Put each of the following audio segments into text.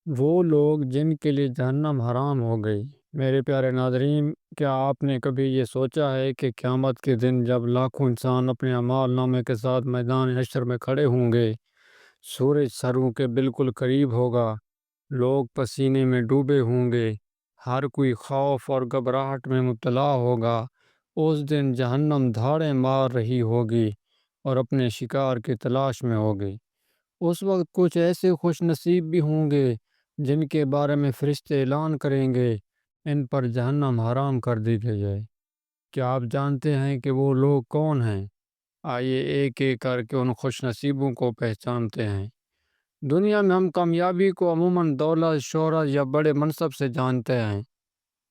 وہ لوگ جن کے لیے جہنم حرام ہو گئی۔ میرے پیارے ناظرین، کیا آپ نے کبھی یہ سوچا ہے کہ قیامت کے دن جب لاکھوں انسان اپنے اعمال نامے کے ساتھ میدان حشر میں کھڑے ہوں گے، سورج سروں کے بالکل قریب ہوگا، لوگ پسینے میں ڈوبے ہوں گے، ہر کوئی خوف اور گھبراہٹ میں مبتلا ہوگا۔ اس دن جہنم دھاڑیں مار رہی ہوگی اور اپنے شکار کی تلاش میں ہوگی۔ اس وقت کچھ ایسے خوش نصیب بھی ہوں گے جن کے بارے میں فرشتے اعلان کریں گے، ان پر جہنم حرام کر دی گئی ہے۔ کیا آپ جانتے ہیں کہ وہ لوگ کون ہیں؟ آئیے ایک ایک کر کے ان خوش نصیبوں کو پہچانتے ہیں۔ دنیا میں ہم کامیابی کو عموماً دولت، شہرت یا بڑے منصب سے جانتے ہیں،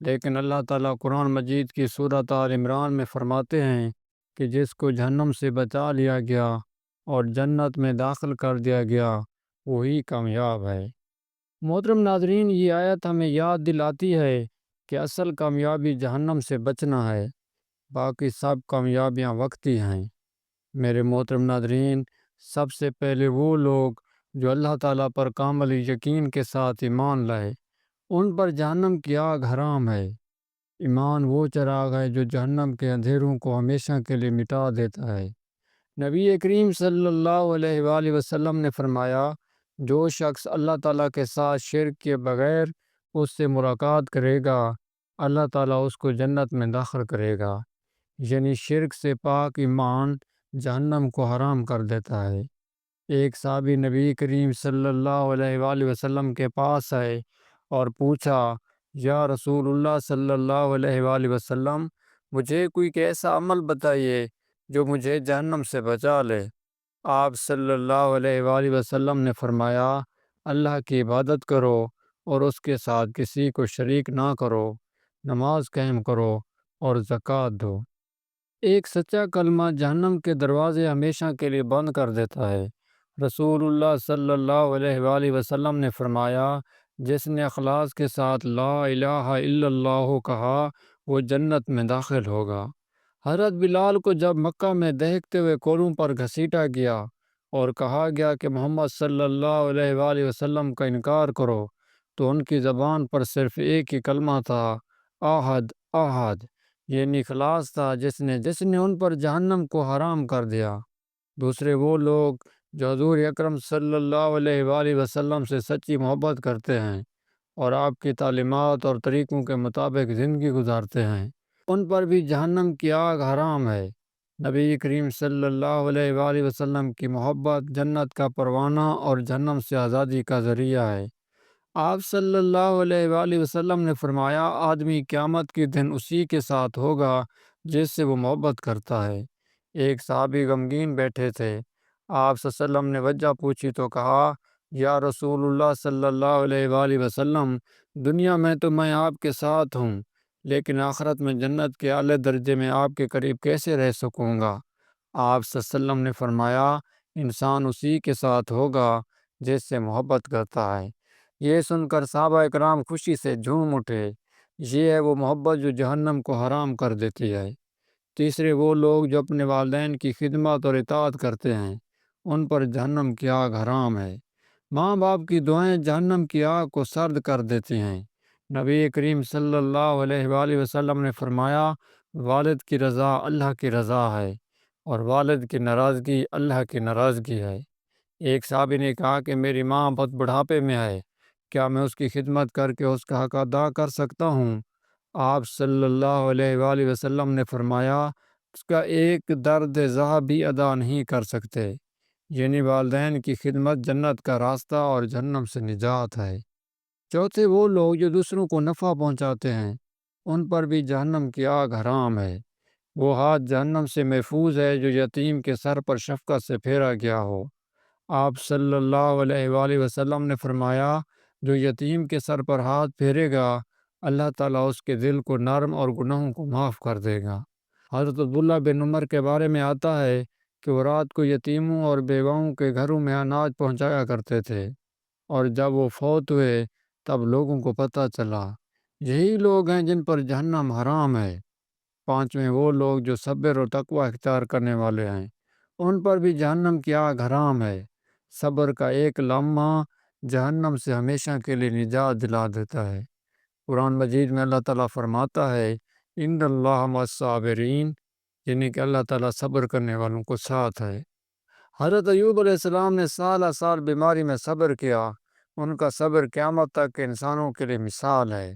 لیکن اللہ تعالیٰ قرآن مجید کی سورۃ آل عمران میں فرماتے ہیں کہ جس کو جہنم سے بچا لیا گیا اور جنت میں داخل کر دیا گیا، وہی کامیاب ہے۔ محترم ناظرین، یہ آیت ہمیں یاد دلاتی ہے کہ اصل کامیابی جہنم سے بچنا ہے، باقی سب کامیابیاں وقتی ہیں۔ میرے محترم ناظرین، سب سے پہلے وہ لوگ جو اللہ تعالیٰ پر کامل یقین کے ساتھ ایمان لائے، ان پر جہنم کی آگ حرام ہے۔ ایمان وہ چراغ ہے جو جہنم کے اندھیروں کو ہمیشہ کے لیے مٹا دیتا ہے۔ نبی کریم صلی اللہ علیہ وآلہ وسلم نے فرمایا، جو شخص اللہ تعالیٰ کے ساتھ شرک کے بغیر اس سے ملاقات کرے گا، اللہ تعالیٰ اس کو جنت میں داخل کرے گا۔ یعنی شرک سے پاک ایمان جہنم کو حرام کر دیتا ہے۔ ایک صحابی نبی کریم صلی اللہ علیہ وآلہ وسلم کے پاس آئے اور پوچھا، یا رسول اللہ صلی اللہ علیہ وآلہ وسلم، مجھے کوئی ایسا عمل بتائیے جو مجھے جہنم سے بچا لے۔ آپ صلی اللہ علیہ وآلہ وسلم نے فرمایا، اللہ کی عبادت کرو اور اس کے ساتھ کسی کو شریک نہ کرو، نماز قائم کرو اور زکوٰۃ دو۔ ایک سچا کلمہ جہنم کے دروازے ہمیشہ کے لیے بند کر دیتا ہے۔ رسول اللہ صلی اللہ علیہ وآلہ وسلم نے فرمایا، جس نے اخلاص کے ساتھ لا الہ الا اللہ کہا، وہ جنت میں داخل ہوگا۔ حضرت بلال کو جب مکہ میں دہکتے ہوئے کولوں پر گھسیٹا گیا اور کہا گیا کہ محمد صلی اللہ علیہ وآلہ وسلم کا انکار کرو، تو ان کی زبان پر صرف ایک ہی کلمہ تھا، آحد آحد، یعنی اخلاص تھا جس نے ان پر جہنم کو حرام کر دیا۔ دوسرے وہ لوگ جو حضور اکرم صلی اللہ علیہ وآلہ وسلم سے سچی محبت کرتے ہیں اور آپ کی تعلیمات اور طریقوں کے مطابق زندگی گزارتے ہیں، ان پر بھی جہنم کی آگ حرام ہے۔ نبی کریم صلی اللہ علیہ وآلہ وسلم کی محبت جنت کا پروانہ اور جہنم سے آزادی کا ذریعہ ہے۔ آپ صلی اللہ علیہ وآلہ وسلم نے فرمایا، آدمی قیامت کے دن اسی کے ساتھ ہوگا جس سے وہ محبت کرتا ہے۔ ایک صحابی غمگین بیٹھے تھے، آپ صلی اللہ علیہ وسلم نے وجہ پوچھی تو کہا، یا رسول اللہ صلی اللہ علیہ وآلہ وسلم، دنیا میں تو میں آپ کے ساتھ ہوں، لیکن آخرت میں جنت کے اعلی درجے میں آپ کے قریب کیسے رہ سکوں گا؟ آپ صلی اللہ علیہ وسلم نے فرمایا، انسان اسی کے ساتھ ہوگا جس سے محبت کرتا ہے۔ یہ سن کر صحابہ اکرام خوشی سے جھوم اٹھے۔ یہ ہے وہ محبت جو جہنم کو حرام کر دیتی ہے۔ تیسرے وہ لوگ جو اپنے والدین کی خدمت اور اطاعت کرتے ہیں، ان پر جہنم کی آگ حرام ہے۔ ماں باپ کی دعائیں جہنم کی آگ کو سرد کر دیتی ہیں۔ نبی کریم صلی اللہ علیہ وآلہ وسلم نے فرمایا، والد کی رضا اللہ کی رضا ہے اور والد کی ناراضگی اللہ کی ناراضگی ہے۔ ایک صحابی نے کہا کہ میری ماں بہت بڑھاپے میں ہے، کیا میں اس کی خدمت کر کے اس کا حق ادا کر سکتا ہوں؟ آپ صلی اللہ علیہ وآلہ وسلم نے فرمایا، اس کا ایک درد زہ بھی ادا نہیں کر سکتے۔ یعنی والدین کی خدمت جنت کا راستہ اور جہنم سے نجات ہے۔ چوتھے وہ لوگ جو دوسروں کو نفع پہنچاتے ہیں، ان پر بھی جہنم کی آگ حرام ہے۔ وہ ہاتھ جہنم سے محفوظ ہے جو یتیم کے سر پر شفقت سے پھیرا گیا ہو۔ آپ صلی اللہ علیہ وآلہ وسلم نے فرمایا، جو یتیم کے سر پر ہاتھ پھیرے گا، اللہ تعالیٰ اس کے دل کو نرم اور گناہوں کو معاف کر دے گا۔ حضرت عبداللہ بن عمر کے بارے میں آتا ہے کہ وہ رات کو یتیموں اور بیواؤں کے گھروں میں اناج پہنچایا کرتے تھے، اور جب وہ فوت ہوئے تب لوگوں کو پتہ چلا۔ یہی لوگ ہیں جن پر جہنم حرام ہے۔ پانچویں وہ لوگ جو صبر اور تقوی اختیار کرنے والے ہیں، ان پر بھی جہنم کی آگ حرام ہے۔ صبر کا ایک لمحہ جہنم سے ہمیشہ کے لیے نجات دلا دیتا ہے۔ قرآن مجید میں اللہ تعالیٰ فرماتا ہے ان اللہ مع الصابرین، یعنی کہ اللہ تعالیٰ صبر کرنے والوں کو ساتھ ہے۔ حضرت ایوب علیہ السلام نے سالہ سال بیماری میں صبر کیا، ان کا صبر قیامت تک کے انسانوں کے لیے مثال ہے۔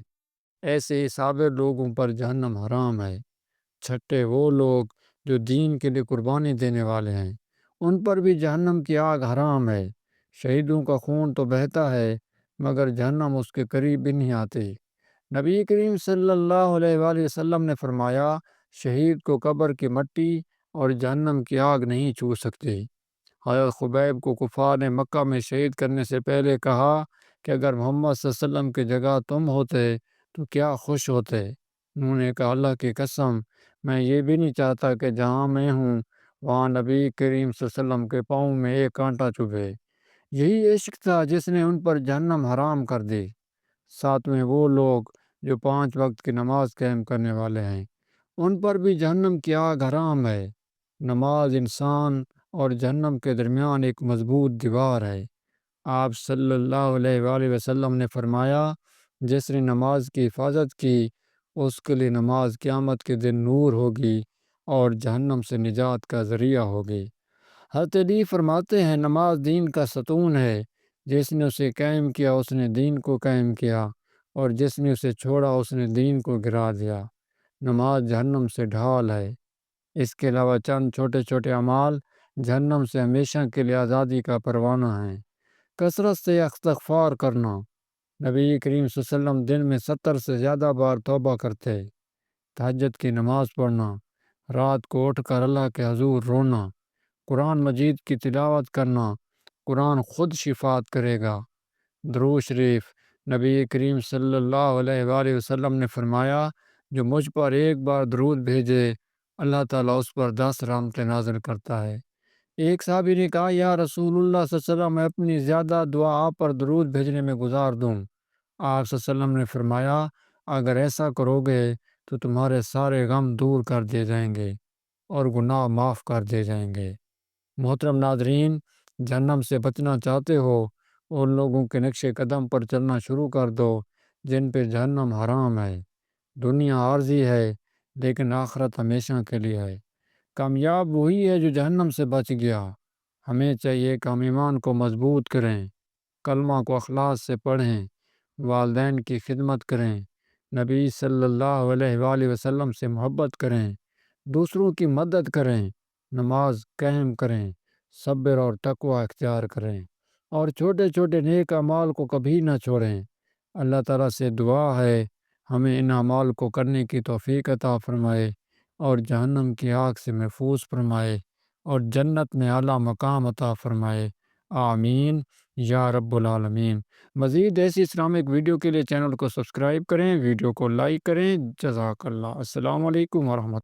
ایسے ہی صابر لوگوں پر جہنم حرام ہے۔ چھٹے وہ لوگ جو دین کے لیے قربانی دینے والے ہیں، ان پر بھی جہنم کی آگ حرام ہے۔ شہیدوں کا خون تو بہتا ہے مگر جہنم اس کے قریب بھی نہیں آتی۔ نبی کریم صلی اللہ علیہ وآلہ وسلم نے فرمایا شہید کو قبر کی مٹی اور جہنم کی آگ نہیں چھو سکتی۔ حضرت خبیب کو کفار نے مکہ میں شہید کرنے سے پہلے کہا کہ اگر محمد صلی اللہ علیہ وسلم کی جگہ تم ہوتے تو کیا خوش ہوتے۔ انہوں نے کہا اللہ کی قسم، میں یہ بھی نہیں چاہتا کہ جہاں میں ہوں وہاں نبی کریم صلی اللہ علیہ وسلم کے پاؤں میں ایک کانٹا چبھے۔ یہی عشق تھا جس نے ان پر جہنم حرام کر دی۔ ساتویں وہ لوگ جو 5 وقت کی نماز قائم کرنے والے ہیں، ان پر بھی جہنم کی آگ حرام ہے۔ نماز انسان اور جہنم کے درمیان ایک مضبوط دیوار ہے۔ آپ صلی اللہ علیہ وآلہ وسلم نے فرمایا جس نے نماز کی حفاظت کی اس کے لیے نماز قیامت کے دن نور ہوگی اور جہنم سے نجات کا ذریعہ ہوگی۔ حضرت علی فرماتے ہیں نماز دین کا ستون ہے، جس نے اسے قائم کیا اس نے دین کو قائم کیا، اور جس نے اسے چھوڑا اس نے دین کو گرا دیا۔ نماز جہنم سے ڈھال ہے۔ اس کے علاوہ چند چھوٹے چھوٹے اعمال جہنم سے ہمیشہ کے لیے آزادی کا پروانہ ہیں۔ کثرت سے استغفار کرنا، نبی کریم صلی اللہ علیہ وسلم دن میں 70 سے زیادہ بار توبہ کرتے۔ تہجد کی نماز پڑھنا، رات کو اٹھ کر اللہ کے حضور رونا، قرآن مجید کی تلاوت کرنا، قرآن خود شفاعت کرے گا۔ درود شریف، نبی کریم صلی اللہ علیہ وآلہ وسلم نے فرمایا جو مجھ پر ایک بار درود بھیجے اللہ تعالیٰ اس پر 10 رحمتیں نازل کرتا ہے۔ ایک صحابی نے کہا یا رسول اللہ صلی اللہ علیہ وسلم میں اپنی زیادہ دعا آپ پر درود بھیجنے میں گزار دوں۔ آپ صلی اللہ علیہ وسلم نے فرمایا اگر ایسا کرو گے تو تمہارے سارے غم دور کر دیے جائیں گے اور گناہ معاف کر دیے جائیں گے۔ محترم ناظرین، جہنم سے بچنا چاہتے ہو ان لوگوں کے نقش قدم پر چلنا شروع کر دو جن پہ جہنم حرام ہے۔ دنیا عارضی ہے لیکن آخرت ہمیشہ کے لیے ہے۔ کامیاب وہی ہے جو جہنم سے بچ گیا۔ ہمیں چاہیے کہ ہم ایمان کو مضبوط کریں، کلمہ کو اخلاص سے پڑھیں، والدین کی خدمت کریں، نبی صلی اللہ علیہ وآلہ وسلم سے محبت کریں، دوسروں کی مدد کریں، نماز قائم کریں، صبر اور تقوی اختیار کریں، اور چھوٹے چھوٹے نیک اعمال کو کبھی نہ چھوڑیں۔ اللہ تعالیٰ سے دعا ہے ہمیں ان اعمال کو کرنے کی توفیق عطا فرمائے اور جہنم کی آگ سے محفوظ فرمائے اور جنت میں اعلیٰ مقام عطا فرمائے۔ آمین یا رب العالمین۔ مزید ایسی اسلامک ویڈیو کے لیے چینل کو سبسکرائب کریں، ویڈیو کو لائک کریں۔ جزاک اللہ۔ السلام علیکم ورحمۃ اللہ۔